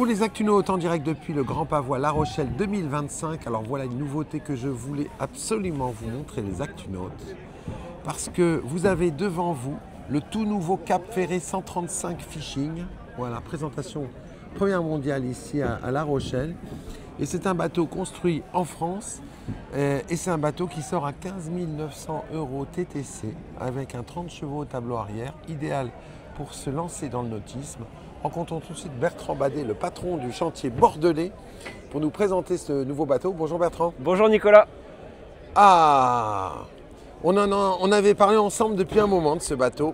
Pour les Actunautes en direct depuis le Grand Pavois La Rochelle 2025, alors voilà une nouveauté que je voulais absolument vous montrer, les Actunautes, parce que vous avez devant vous le tout nouveau Cap Ferré 135 Fishing. Voilà, présentation première mondiale ici à La Rochelle. Et c'est un bateau construit en France et c'est un bateau qui sort à 15 900 € TTC avec un 30 chevaux au tableau arrière, idéal pour se lancer dans le nautisme. Rencontrons tout de suite Bertrand Badet, le patron du chantier bordelais, pour nous présenter ce nouveau bateau. Bonjour Bertrand. Bonjour Nicolas. Ah, on avait parlé ensemble depuis un moment de ce bateau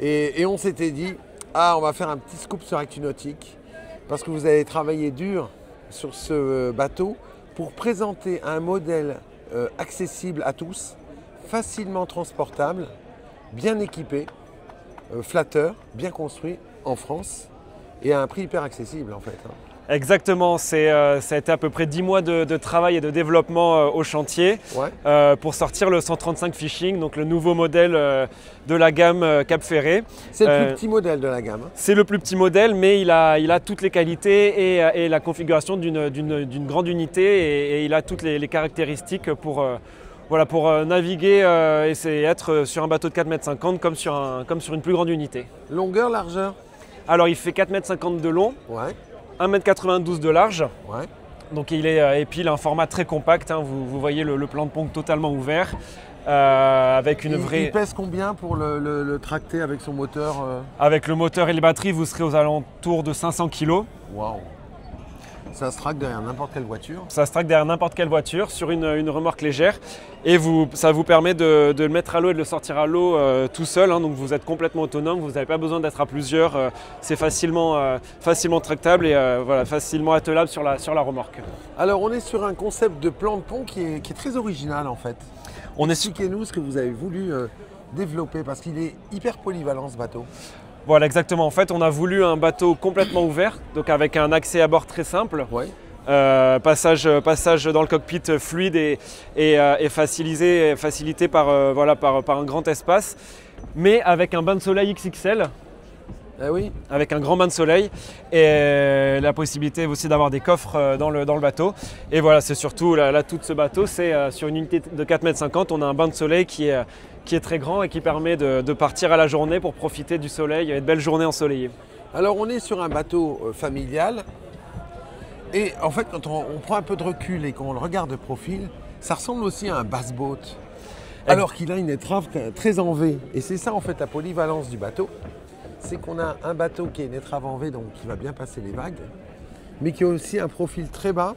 et on s'était dit, on va faire un petit scoop sur Actunautique parce que vous avez travaillé dur sur ce bateau pour présenter un modèle accessible à tous, facilement transportable, bien équipé, flatteur, bien construit en France et à un prix hyper accessible en fait. Exactement, ça a été à peu près 10 mois de travail et de développement au chantier pour sortir le 135 Fishing, donc le nouveau modèle de la gamme Cap Ferré. C'est le plus petit modèle de la gamme. C'est le plus petit modèle, mais il a toutes les qualités et la configuration d'une grande unité et il a toutes les caractéristiques pour naviguer et être sur un bateau de 4,50 m comme sur une plus grande unité. Longueur, largeur? Alors il fait 4,50 m de long, 1,92 m de large. Donc et puis il a un format très compact, hein. Vous voyez le plan de ponte totalement ouvert. Avec une vraie... Il pèse combien pour le tracter avec son moteur Avec le moteur et les batteries, vous serez aux alentours de 500 kg. Waouh! Ça se traque derrière n'importe quelle voiture. Ça se traque derrière n'importe quelle voiture sur une remorque légère. Et ça vous permet de le mettre à l'eau et de le sortir à l'eau tout seul. Hein. Donc vous êtes complètement autonome, vous n'avez pas besoin d'être à plusieurs. C'est facilement tractable et facilement attelable sur la remorque. Alors on est sur un concept de plan de pont qui est très original en fait. Expliquez-nous ce que vous avez voulu développer parce qu'il est hyper polyvalent ce bateau. Voilà, exactement. En fait, on a voulu un bateau complètement ouvert, donc avec un accès à bord très simple. Passage dans le cockpit fluide et facilité par un grand espace, mais avec un bain de soleil XXL. Avec un grand bain de soleil et la possibilité aussi d'avoir des coffres dans le bateau. Et voilà, c'est surtout l'atout de ce bateau, c'est sur une unité de 4,50 m, on a un bain de soleil qui est très grand et qui permet de partir à la journée pour profiter du soleil et de belles journées ensoleillées. Alors on est sur un bateau familial et en fait quand on prend un peu de recul et qu'on le regarde de profil, ça ressemble aussi à un basse-boat. Alors qu'il a une étrave très en V. Et c'est ça en fait la polyvalence du bateau. C'est qu'on a un bateau qui a une étrave en V, donc qui va bien passer les vagues, mais qui a aussi un profil très bas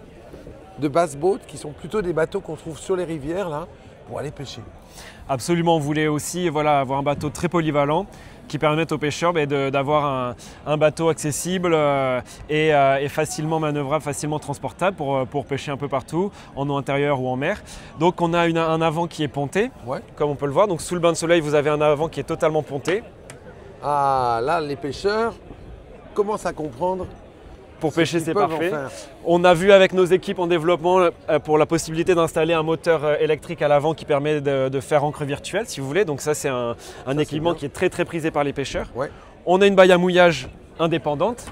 de basse-boat, qui sont plutôt des bateaux qu'on trouve sur les rivières là, pour aller pêcher. Absolument, on voulait aussi avoir un bateau très polyvalent qui permette aux pêcheurs d'avoir un bateau accessible et facilement manœuvrable, facilement transportable pour pêcher un peu partout, en eau intérieure ou en mer. Donc on a un avant qui est ponté, comme on peut le voir. Donc sous le bain de soleil, vous avez un avant qui est totalement ponté. Ah, là, les pêcheurs commencent à comprendre. Pour pêcher, c'est parfait. On a vu avec nos équipes en développement pour la possibilité d'installer un moteur électrique à l'avant qui permet de faire ancre virtuelle, si vous voulez. Donc ça, c'est un équipement qui est très très prisé par les pêcheurs. On a une baille à mouillage indépendante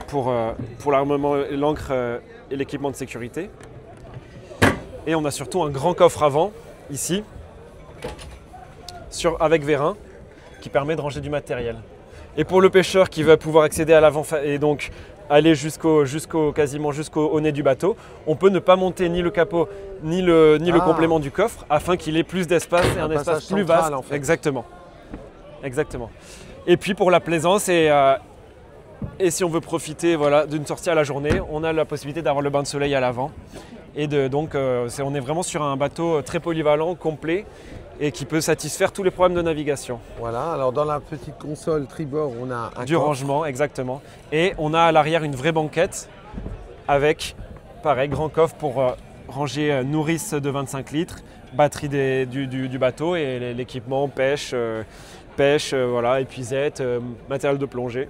pour l'armement, l'ancre et l'équipement de sécurité. Et on a surtout un grand coffre avant, ici, avec vérin, qui permet de ranger du matériel. Et pour le pêcheur qui va pouvoir accéder à l'avant et donc aller quasiment jusqu'au nez du bateau, on peut ne pas monter ni le capot ni le complément du coffre afin qu'il ait plus d'espace et un espace plus vaste. En fait. Exactement. Et puis pour la plaisance et si on veut profiter d'une sortie à la journée, on a la possibilité d'avoir le bain de soleil à l'avant. Et donc on est vraiment sur un bateau très polyvalent, complet, et qui peut satisfaire tous les problèmes de navigation. Voilà, alors dans la petite console tribord, on a du rangement, exactement. Et on a à l'arrière une vraie banquette avec, pareil, grand coffre pour ranger nourrice de 25 litres, batterie du bateau et l'équipement pêche, épuisette, matériel de plongée.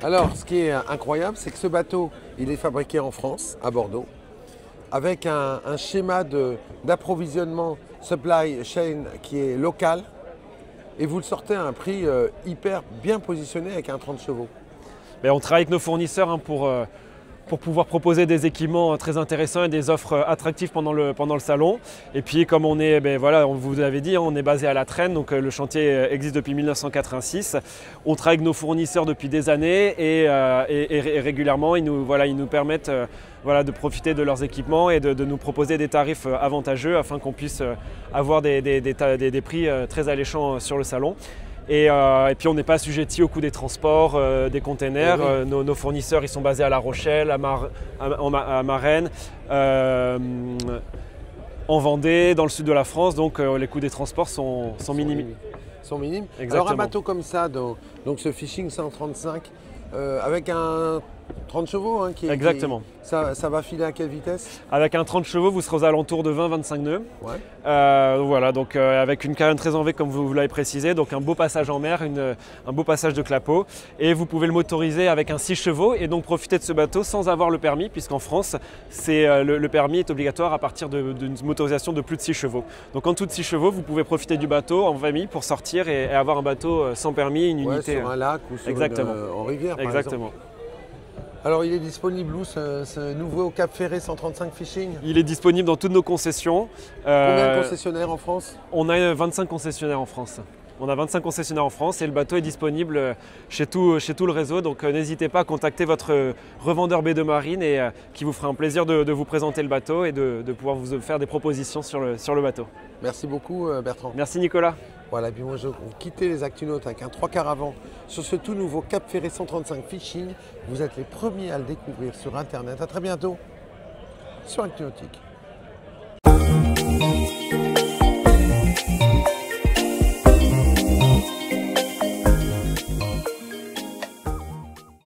Alors, ce qui est incroyable, c'est que ce bateau, il est fabriqué en France, à Bordeaux, avec un schéma d'approvisionnement supply chain qui est local et vous le sortez à un prix hyper bien positionné avec un 30 chevaux. on travaille avec nos fournisseurs pour pouvoir proposer des équipements très intéressants et des offres attractives pendant le salon. Et puis comme on est, voilà, on vous l'avait dit, on est basé à La Traîne, donc le chantier existe depuis 1986. On travaille avec nos fournisseurs depuis des années et régulièrement ils nous permettent de profiter de leurs équipements et de nous proposer des tarifs avantageux afin qu'on puisse avoir des prix très alléchants sur le salon. Et puis on n'est pas assujetti au coût des transports, des containers. Oui. Nos fournisseurs ils sont basés à La Rochelle, à Marennes, en Vendée, dans le sud de la France, donc les coûts des transports sont minimes. Sont minimes. Alors un bateau comme ça, donc ce Fishing 135, avec un 30 chevaux Exactement. Ça va filer à quelle vitesse? Avec un 30 chevaux, vous serez aux alentours de 20-25 nœuds. Ouais. Voilà, donc avec une carène très en V comme vous l'avez précisé, donc un beau passage en mer, un beau passage de clapot. Et vous pouvez le motoriser avec un 6 chevaux et donc profiter de ce bateau sans avoir le permis, puisqu'en France, le permis est obligatoire à partir d'une motorisation de plus de 6 chevaux. Donc en dessous de 6 chevaux, vous pouvez profiter du bateau en famille pour sortir et avoir un bateau sans permis, une unité. Sur un lac ou sur en rivière par Exactement. exemple. Alors il est disponible où ce nouveau Cap Ferret 135 Fishing? Il est disponible dans toutes nos concessions. Combien de concessionnaires en France? On a 25 concessionnaires en France. On a 25 concessionnaires en France et le bateau est disponible chez tout le réseau. Donc n'hésitez pas à contacter votre revendeur B2 Marine et qui vous fera un plaisir de vous présenter le bateau et de pouvoir vous faire des propositions sur le bateau. Merci beaucoup Bertrand. Merci Nicolas. Voilà, puis moi je quitter les Actunautes avec un 3/4 avant sur ce tout nouveau Cap Ferret 135 Fishing. Vous êtes les premiers à le découvrir sur Internet. À très bientôt sur Actunautique.